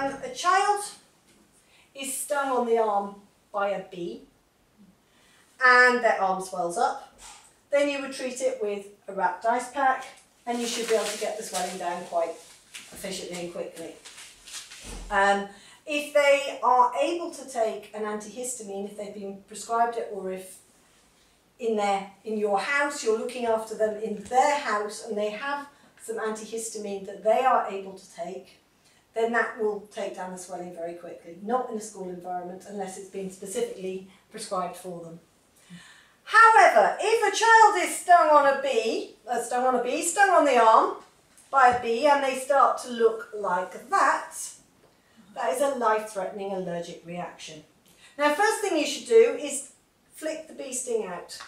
a child is stung on the arm by a bee and their arm swells up, then you would treat it with a wrapped ice pack and you should be able to get the swelling down quite efficiently and quickly. If they are able to take an antihistamine, if they've been prescribed it, or if in your house you're looking after them in their house and they have some antihistamine that they are able to take, then that will take down the swelling very quickly. Not in a school environment unless it's been specifically prescribed for them. However, if a child is stung on the arm by a bee and they start to look like that, that is a life-threatening allergic reaction. Now, first thing you should do is flick the bee sting out.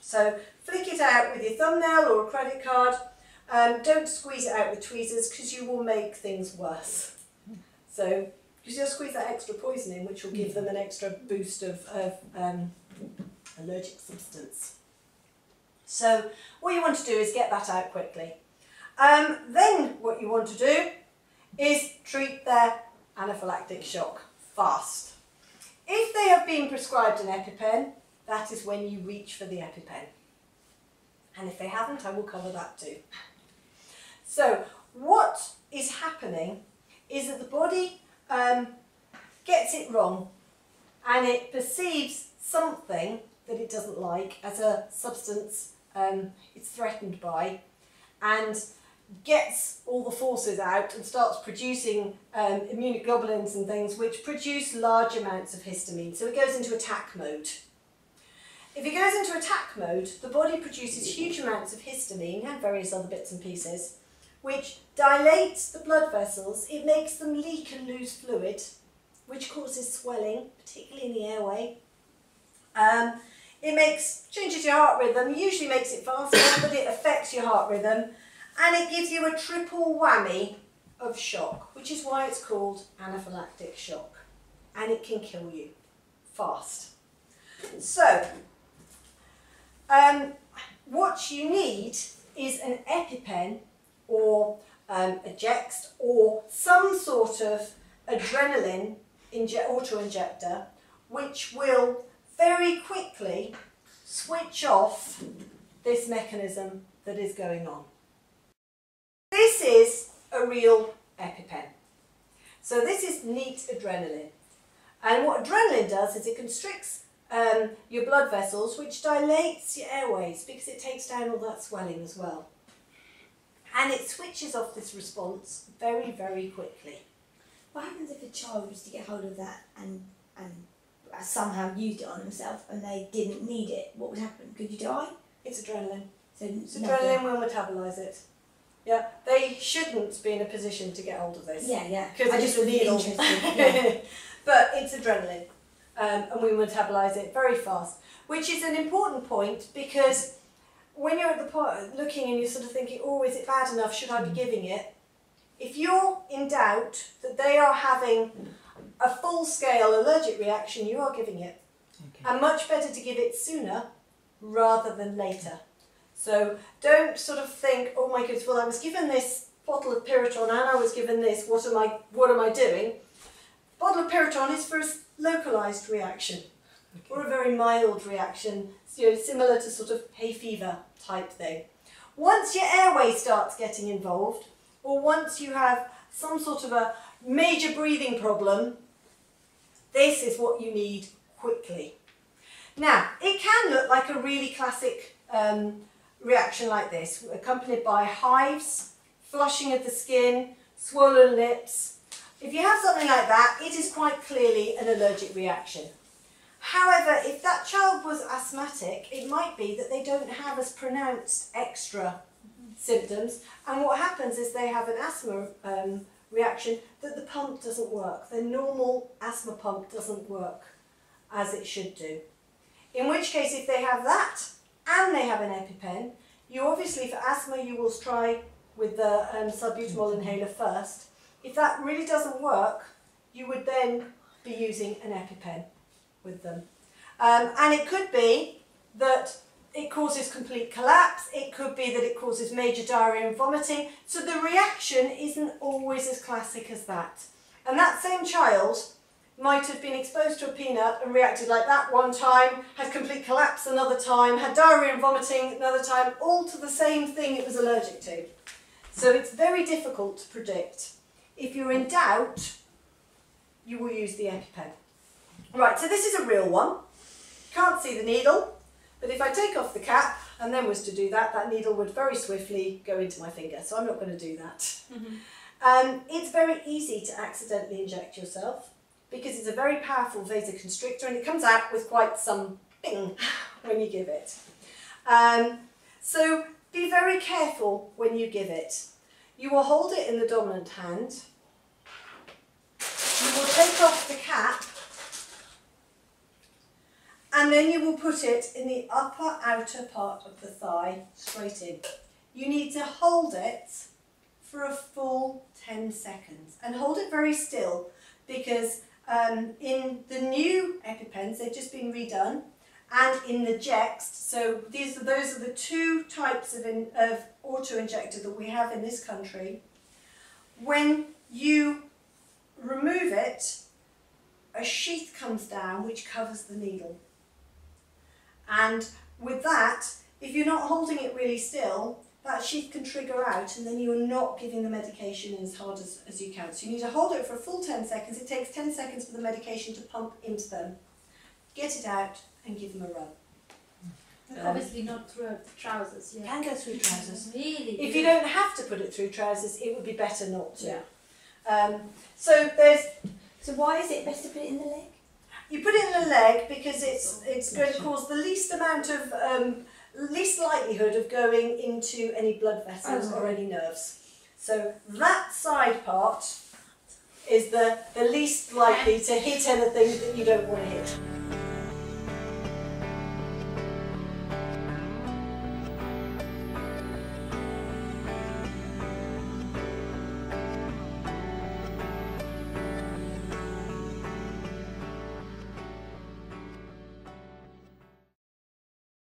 So flick it out with your thumbnail or a credit card. Don't squeeze it out with tweezers because you will make things worse. So because you'll squeeze that extra poison in, which will give them an extra boost of allergic substance. So what you want to do is get that out quickly. Then what you want to do is treat their anaphylactic shock fast. If they have been prescribed an EpiPen, that is when you reach for the EpiPen. And if they haven't, I will cover that too. So what is happening is that the body gets it wrong and it perceives something that it doesn't like as a substance it's threatened by, and gets all the forces out and starts producing immunoglobulins and things which produce large amounts of histamine. So it goes into attack mode. If it goes into attack mode, the body produces huge amounts of histamine and various other bits and pieces, which dilates the blood vessels. It makes them leak and lose fluid, which causes swelling, particularly in the airway. It changes your heart rhythm, usually makes it faster, but it affects your heart rhythm. And it gives you a triple whammy of shock, which is why it's called anaphylactic shock. And it can kill you fast. So, what you need is an EpiPen or a Jext or some sort of adrenaline auto-injector, which will very quickly switch off this mechanism that is going on. This is a real EpiPen. So this is neat adrenaline. And what adrenaline does is it constricts your blood vessels, which dilates your airways because it takes down all that swelling as well. And it switches off this response very, very quickly. What happens if a child was to get hold of that and somehow used it on themselves and they didn't need it? What would happen? Could you die? It's adrenaline. So adrenaline will metabolise it. Yeah, they shouldn't be in a position to get hold of this. Yeah. Because it's a needle. Yeah. But it's adrenaline, and we metabolize it very fast, which is an important point because when you're at the point looking and you're sort of thinking, oh, is it bad enough? Should I be giving it? If you're in doubt that they are having a full-scale allergic reaction, you are giving it. Okay. And much better to give it sooner rather than later. So don't sort of think, oh my goodness, well I was given this bottle of Piriton and I was given this, what am I doing? Bottle of Piriton is for a localised reaction, or a very mild reaction, similar to sort of hay fever type thing. Once your airway starts getting involved, or once you have some sort of a major breathing problem, this is what you need quickly. Now, it can look like a really classic reaction like this, accompanied by hives, flushing of the skin, swollen lips. If you have something like that, it is quite clearly an allergic reaction. However, if that child was asthmatic, it might be that they don't have as pronounced extra symptoms, and what happens is they have an asthma reaction that the pump doesn't work. The normal asthma pump doesn't work as it should do. In which case, if they have that and they have an EpiPen, you obviously, for asthma, you will try with the salbutamol inhaler first. If that really doesn't work, you would then be using an EpiPen with them. And it could be that it causes complete collapse, it could be that it causes major diarrhea and vomiting, so the reaction isn't always as classic as that. And that same child might have been exposed to a peanut and reacted like that one time, had complete collapse another time, had diarrhea and vomiting another time, all to the same thing it was allergic to. So it's very difficult to predict. If you're in doubt, you will use the EpiPen. Right, so this is a real one. Can't see the needle, but if I take off the cap and then was to do that, that needle would very swiftly go into my finger, so I'm not going to do that. Mm-hmm. It's very easy to accidentally inject yourself because it's a very powerful vasoconstrictor and it comes out with quite some bing when you give it. So be very careful when you give it. You will hold it in the dominant hand. You will take off the cap and then you will put it in the upper outer part of the thigh, straight in. You need to hold it for a full 10 seconds and hold it very still because in the new EpiPens, they've just been redone, and in the Jext, so those are the two types of auto-injector that we have in this country. When you remove it, a sheath comes down which covers the needle. And with that, if you're not holding it really still, that sheath can trigger out and then you're not giving the medication as hard as you can. So you need to hold it for a full 10 seconds. It takes 10 seconds for the medication to pump into them. Get it out and give them a rub. Obviously not through the trousers. Yeah. Can go through trousers. Really? If you don't have to put it through trousers, it would be better not to. Yeah. So why is it best to put it in the leg? You put it in the leg because it's going to cause the least amount of least likelihood of going into any blood vessels or any nerves. So that side part is the least likely to hit anything that you don't want to hit.